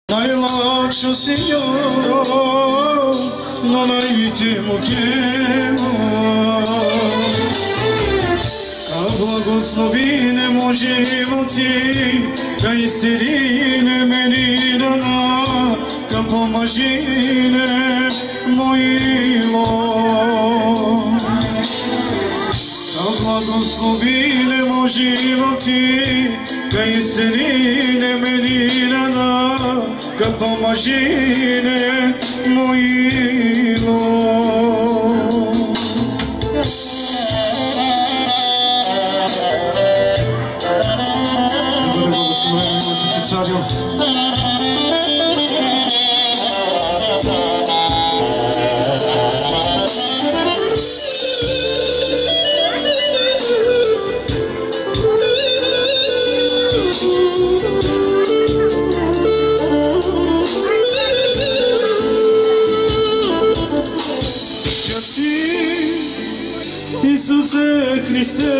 Najlakša si joj, no najvitimo kjema. Ka blagoslovine moj životi, ka istirine meni dana, ka pomažine mojilo. Ka blagoslovine moj životi, ka istirine meni dana, ka pomažine mojilo. Добре благословен ти, Царю. Исусе Христе,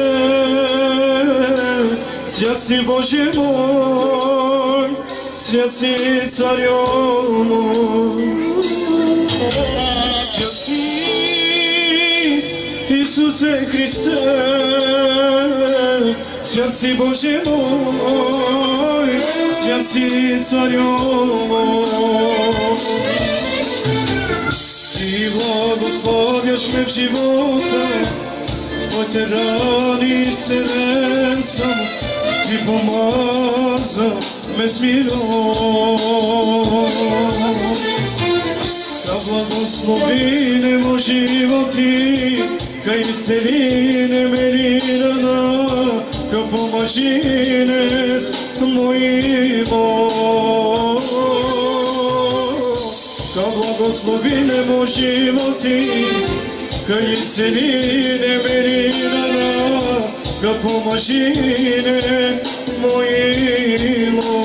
свят си Боже мой, свят си Царю мой. Свят си Исусе Христе, свят си Боже мой, свят си Царю мой. Ти благословяш ме в живота, Твоите рани исцелен съм, Ти помаза ме с миром. Ka благословине мой животи, Ka isceline meni rana, Ka pomažine s mojimo. Ka благословине мой животи, Ka isceline meni rana, Ka pomažine mojilo.